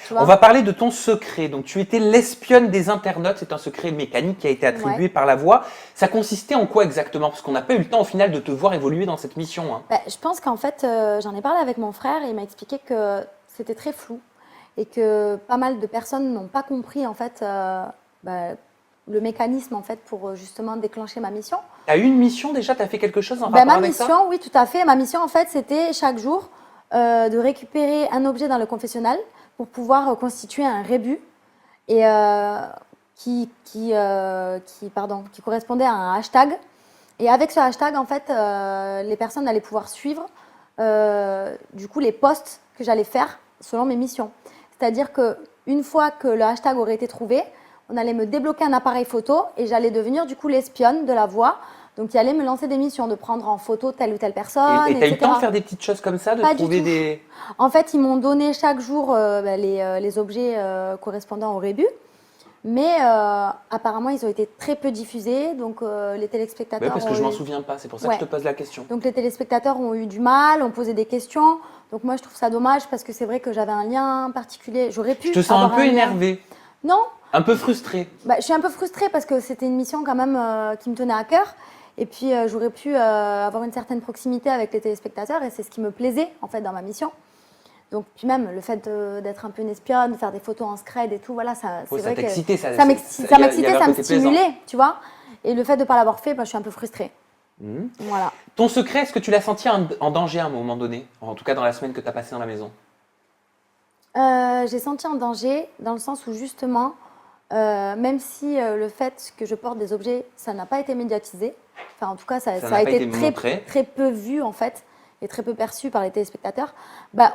Tu vois. On va parler de ton secret. Donc, tu étais l'espionne des internautes. C'est un secret mécanique qui a été attribué par La Voix. Ça consistait en quoi exactement? Parce qu'on n'a pas eu le temps au final de te voir évoluer dans cette mission. Hein. Je pense qu'en fait, j'en ai parlé avec mon frère et il m'a expliqué que c'était très flou et que pas mal de personnes n'ont pas compris en fait le mécanisme en fait pour justement déclencher ma mission. Tu as eu une mission déjà? Tu as fait quelque chose en rapport avec ça? Ma mission, oui, tout à fait. Ma mission en fait, c'était chaque jour de récupérer un objet dans le confessionnal pour pouvoir constituer un rébut et qui correspondait à un hashtag. Et avec ce hashtag, en fait, les personnes allaient pouvoir suivre du coup les posts que j'allais faire selon mes missions. C'est-à-dire qu'une fois que le hashtag aurait été trouvé, on allait me débloquer un appareil photo et j'allais devenir du coup l'espionne de La Voix. Donc, il allait me lancer des missions, de prendre en photo telle ou telle personne, Et tu as eu le etc. temps de faire des petites choses comme ça, de Pas trouver du tout. des... En fait, ils m'ont donné chaque jour les objets correspondant au rébut. Mais apparemment, ils ont été très peu diffusés. Donc, les téléspectateurs. Ouais, parce que je m'en ont eu- souviens pas. C'est pour ça que je te pose la question. Donc, les téléspectateurs ont eu du mal, ont posé des questions. Donc, moi, je trouve ça dommage parce que c'est vrai que j'avais un lien particulier. J'aurais pu. Je te sens un peu lien. énervée, Non, un peu frustrée. je suis un peu frustrée parce que c'était une mission quand même qui me tenait à cœur. Et puis, j'aurais pu avoir une certaine proximité avec les téléspectateurs et c'est ce qui me plaisait en fait dans ma mission. Donc, puis même le fait d'être un peu une espionne, de faire des photos en scred et tout, voilà, c'est Ouais, vrai ça t'excitait, que ça m'excitait, ça me stimulait, tu vois. Et le fait de ne pas l'avoir fait, je suis un peu frustrée. Voilà. Ton secret, est-ce que tu l'as senti en danger à un moment donné? En tout cas, dans la semaine que tu as passée dans la maison. J'ai senti en danger dans le sens où justement, même si le fait que je porte des objets, ça n'a pas été médiatisé, enfin en tout cas ça n'a a pas été montré. très peu vu en fait et très peu perçu par les téléspectateurs,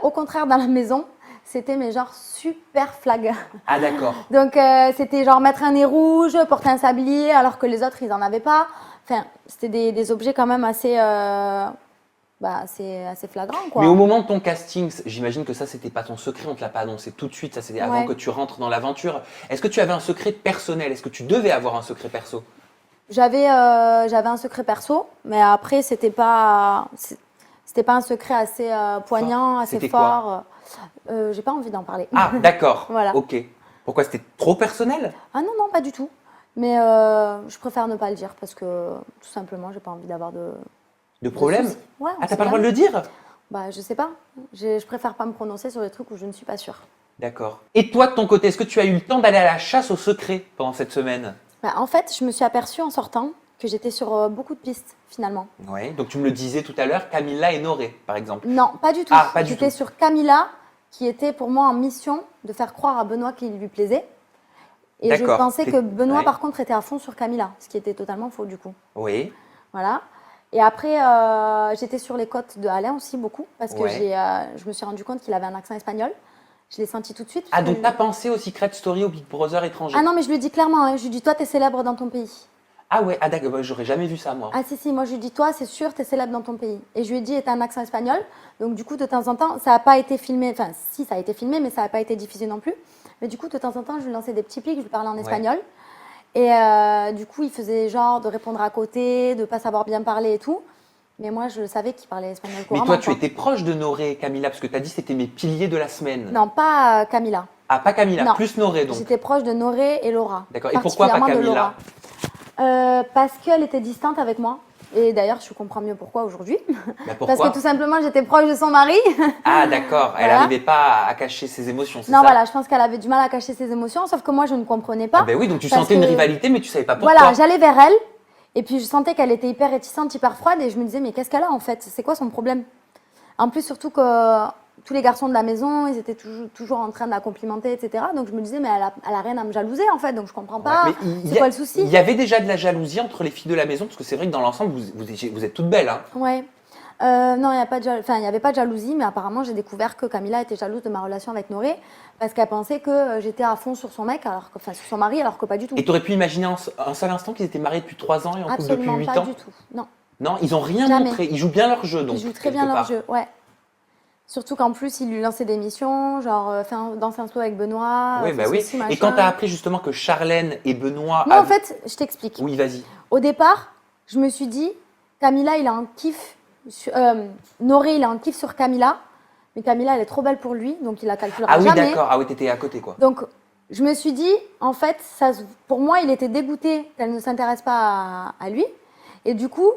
au contraire dans la maison, c'était mais genre super flag. Ah d'accord. Donc c'était genre mettre un nez rouge, porter un sablier alors que les autres ils n'en avaient pas. Enfin, c'était des objets quand même assez flagrant quoi. Mais au moment de ton casting, j'imagine que ça c'était pas ton secret, on te l'a pas annoncé tout de suite, ça c'était avant que tu rentres dans l'aventure. Est-ce que tu avais un secret personnel? Est-ce que tu devais avoir un secret perso? J'avais un secret perso, mais après c'était pas un secret assez poignant, assez C'était fort. J'ai pas envie d'en parler. Ah d'accord. Voilà. Ok. Pourquoi, c'était trop personnel? Ah non, pas du tout. Mais je préfère ne pas le dire parce que tout simplement j'ai pas envie d'avoir De problème? soucis. Ouais, on Ah, sait t'as pas le droit de jamais. le dire? Je sais pas. Je préfère pas me prononcer sur des trucs où je ne suis pas sûre. D'accord. Et toi, de ton côté, est-ce que tu as eu le temps d'aller à la chasse au secret pendant cette semaine? En fait, je me suis aperçue en sortant que j'étais sur beaucoup de pistes finalement. Oui. Donc tu me le disais tout à l'heure, Camilla et Noré, par exemple. Non, pas du tout. Ah, pas du J'étais tout. sur Camilla, qui était pour moi en mission de faire croire à Benoît qu'il lui plaisait. Et je D'accord. pensais que Benoît, Ouais. par contre, était à fond sur Camilla, ce qui était totalement faux du coup. Oui. Voilà. Et après, j'étais sur les côtes de Alain aussi beaucoup, parce que Ouais. je me suis rendu compte qu'il avait un accent espagnol. Je l'ai senti tout de suite. Ah, donc t'as pensé au Secret Story, au Big Brother étranger? Ah non, mais je lui ai dit clairement, hein, je lui ai dit, toi, t'es célèbre dans ton pays. Ah ouais, ah d'accord, j'aurais jamais vu ça moi. Ah si, moi je lui dis, toi, c'est sûr, t'es célèbre dans ton pays. Et je lui ai dit, t'as un accent espagnol. Donc du coup, de temps en temps, ça n'a pas été filmé, enfin si, ça a été filmé, mais ça n'a pas été diffusé non plus. Mais du coup, de temps en temps, je lui lançais des petits pics, je lui parlais en espagnol. Et du coup, il faisait genre de répondre à côté, de pas savoir bien parler et tout. Mais moi, je savais qu'il parlait espagnol Mais couramment. toi, tu quoi. étais proche de Noré et Camilla, parce que t'as dit que c'était mes piliers de la semaine. Non, pas Camilla. Ah, pas Camilla, Non. plus Noré donc. J'étais proche de Noré et Laura. D'accord. Et pourquoi pas Particulièrement de Camilla? Laura. Parce qu'elle était distante avec moi. Et d'ailleurs, je comprends mieux pourquoi aujourd'hui. Bah, pourquoi? Parce que tout simplement, j'étais proche de son mari. Ah d'accord, elle Voilà. n'arrivait pas à cacher ses émotions, c'est Non, ça? voilà, je pense qu'elle avait du mal à cacher ses émotions, sauf que moi, je ne comprenais pas. Ah ben oui, donc tu parce sentais une que- rivalité, mais tu savais pas pourquoi. Voilà, j'allais vers elle, et puis je sentais qu'elle était hyper réticente, hyper froide, et je me disais, mais qu'est-ce qu'elle a en fait? C'est quoi son problème? En plus, surtout que tous les garçons de la maison, ils étaient toujours en train de la complimenter, etc. Donc je me disais, mais elle a rien à me jalouser en fait, donc je comprends pas. Ouais, mais C'est quoi le souci? Il y avait déjà de la jalousie entre les filles de la maison, parce que c'est vrai que dans l'ensemble, vous êtes toutes belles. Hein. Ouais. Non, il n'y avait pas de jalousie, mais apparemment, j'ai découvert que Camilla était jalouse de ma relation avec Noré parce qu'elle pensait que j'étais à fond sur son mec, sur son mari, alors que pas du tout. Et tu aurais pu imaginer un seul instant qu'ils étaient mariés depuis 3 ans et en couple depuis Absolument 8 pas ans? du tout. Non, Non, ils ont rien Jamais. montré. Ils jouent bien leur jeu, donc. ils jouent très quelque bien leur part. jeu, ouais. Surtout qu'en plus, il lui lançait des missions, genre danser un saut avec Benoît. Oui, bah oui. ceci, Et machin. quand tu as appris justement que Charlène et Benoît. Non, en fait, je t'explique. Oui, vas-y. Au départ, je me suis dit, Camilla, il a un kiff. Noré, il a un kiff sur Camilla. mais Camilla, elle est trop belle pour lui, donc il la calculera Ah oui, jamais. d'accord. Ah oui, t'étais à côté, quoi. Donc, je me suis dit, en fait, pour moi, il était dégoûté qu'elle ne s'intéresse pas à lui. Et du coup,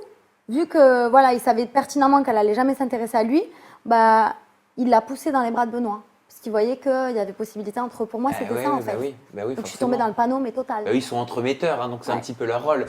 vu que voilà, il savait pertinemment qu'elle allait jamais s'intéresser à lui, bah, il l'a poussée dans les bras de Benoît. Parce qu'il voyait qu'il y avait possibilité entre. Pour moi, c'était ça, en fait. Bah oui, Donc, je suis tombée forcément. dans le panneau, mais total. Bah oui, ils sont entremetteurs, hein, donc c'est un Ouais. petit peu leur rôle.